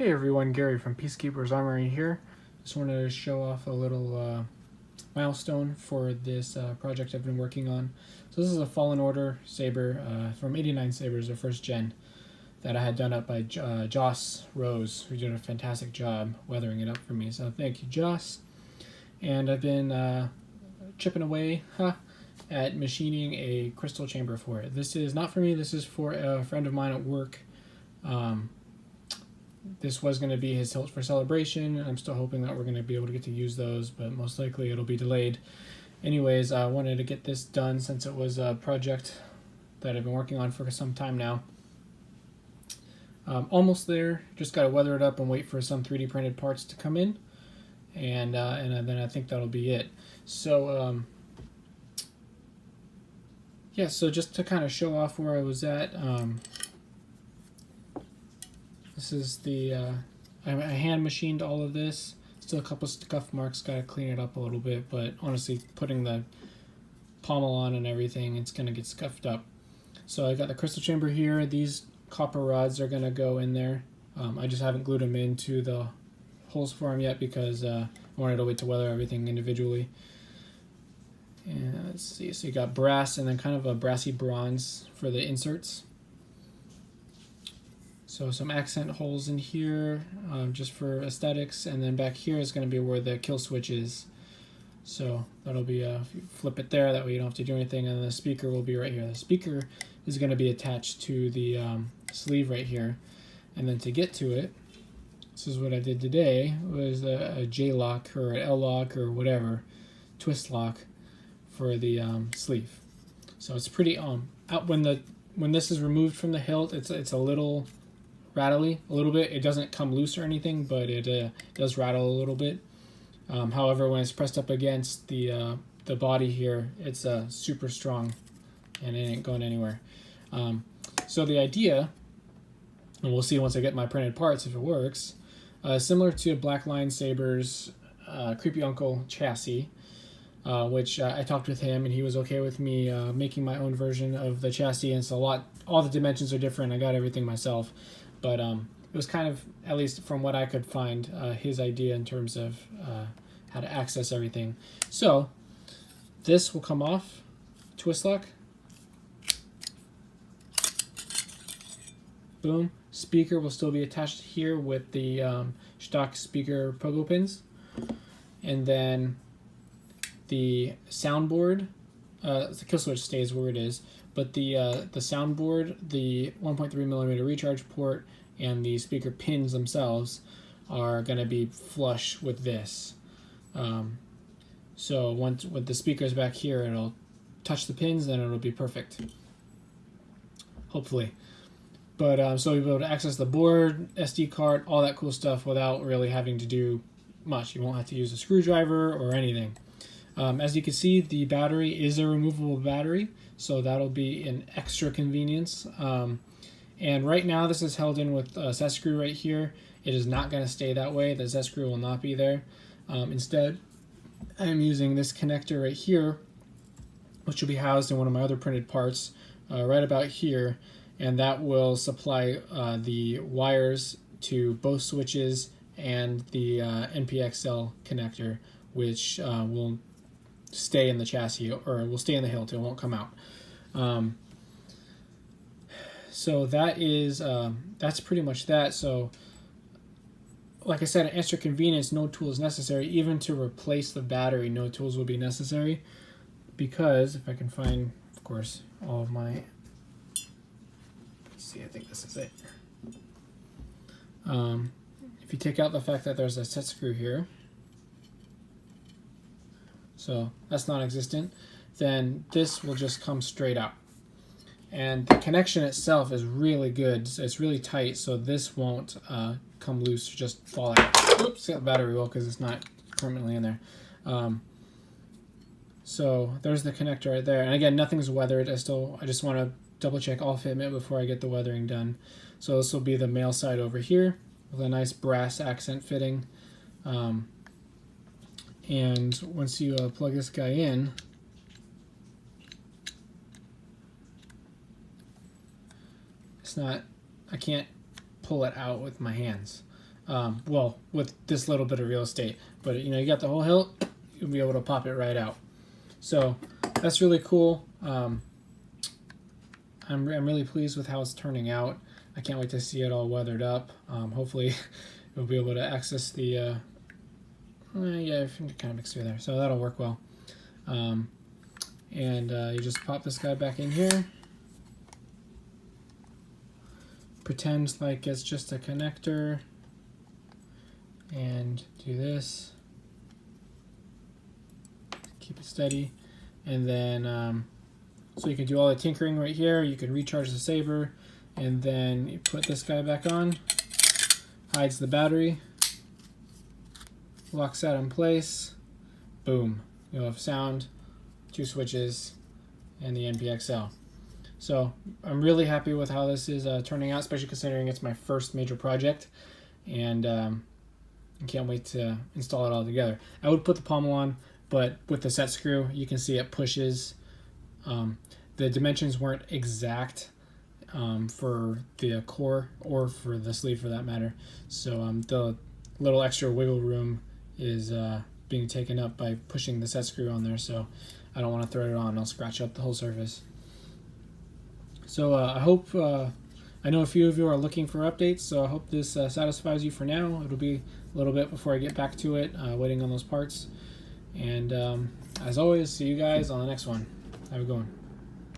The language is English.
Hey everyone, Gary from Peacekeepers Armory here. Just wanted to show off a little milestone for this project I've been working on. So this is a Fallen Order saber from 89 Sabers, the first gen, that I had done up by Joss Rose, who did a fantastic job weathering it up for me. So thank you, Joss. And I've been chipping away at machining a crystal chamber for it. This is not for me, this is for a friend of mine at work. This was going to be his hilt for celebration. I'm still hoping that we're going to be able to get to use those, but most likely it'll be delayed. Anyways, I wanted to get this done since it was a project that I've been working on for some time now. Almost there. Just got to weather it up and wait for some 3D printed parts to come in, and then I think that'll be it. So yeah, so just to kind of show off where I was at. This is the, I hand machined all of this. Still a couple scuff marks, gotta clean it up a little bit, but honestly, putting the pommel on and everything, it's gonna get scuffed up. So I got the crystal chamber here. These copper rods are gonna go in there. I just haven't glued them into the holes for them yet because I wanted to wait to weather everything individually. And let's see, so you got brass and then kind of a brassy bronze for the inserts. So some accent holes in here just for aesthetics, and then back here is going to be where the kill switch is. So that'll be, if you flip it there, that way you don't have to do anything, and the speaker will be right here. The speaker is going to be attached to the sleeve right here, and then to get to it, this is what I did today, was a J-lock or an L-lock or whatever, twist lock for the sleeve. So it's pretty, when this is removed from the hilt, it's a little rattly a little bit. It doesn't come loose or anything, but it does rattle a little bit. However, when it's pressed up against the body here, it's super strong and it ain't going anywhere. So the idea, and we'll see once I get my printed parts if it works, similar to Black Lion Saber's Creepy Uncle chassis, which I talked with him and he was okay with me making my own version of the chassis, and it's all the dimensions are different. I got everything myself. But it was kind of, at least from what I could find, his idea in terms of how to access everything. So this will come off, twist lock, boom. Speaker will still be attached here with the stock speaker pogo pins, and then the soundboard. The kill switch stays where it is, but the soundboard, the 1.3mm recharge port, and the speaker pins themselves are going to be flush with this. So once with the speakers back here, it'll touch the pins, then it'll be perfect. Hopefully. But so you'll be able to access the board, SD card, all that cool stuff without really having to do much. You won't have to use a screwdriver or anything. As you can see, the battery is a removable battery, so that'll be an extra convenience. And right now this is held in with a set screw right here. It is not going to stay that way. The set screw will not be there. Instead, I'm using this connector right here, which will be housed in one of my other printed parts right about here, and that will supply the wires to both switches and the NPXL connector, which will stay in the chassis, or will stay in the hilt. It won't come out. So that is that's pretty much that. So like I said, an extra convenience, no tools necessary. Even to replace the battery, no tools will be necessary, because if I can find, of course, all of my, let's see, I think this is it. If you take out the fact that there's a set screw here, so that's non-existent, then this will just come straight out. And the connection itself is really good. It's really tight, so this won't come loose or just fall out. Oops, the battery will, because it's not permanently in there. So there's the connector right there. And again, nothing's weathered. I just want to double check all fitment before I get the weathering done. So this will be the male side over here with a nice brass accent fitting. And once you plug this guy in, it's not, I can't pull it out with my hands. Well, with this little bit of real estate, but you know, you got the whole hilt, you'll be able to pop it right out. So that's really cool. I'm really pleased with how it's turning out. I can't wait to see it all weathered up. Hopefully we'll be able to access the yeah, I think it kind of mixed through there, so that'll work well. You just pop this guy back in here, pretend like it's just a connector, and do this, keep it steady, and then so you can do all the tinkering right here. You can recharge the saber, and then you put this guy back on, hides the battery, locks that in place, boom, you'll have sound, 2 switches, and the NPXL. So I'm really happy with how this is turning out, especially considering it's my first major project, and I can't wait to install it all together. I would put the pommel on, but with the set screw, you can see it pushes. The dimensions weren't exact for the core or for the sleeve for that matter, so the little extra wiggle room is being taken up by pushing the set screw on there, so I don't want to thread it on. I'll scratch up the whole surface. So I hope, I know a few of you are looking for updates, so I hope this satisfies you for now. It'll be a little bit before I get back to it, waiting on those parts. And as always, see you guys on the next one. Have a good one.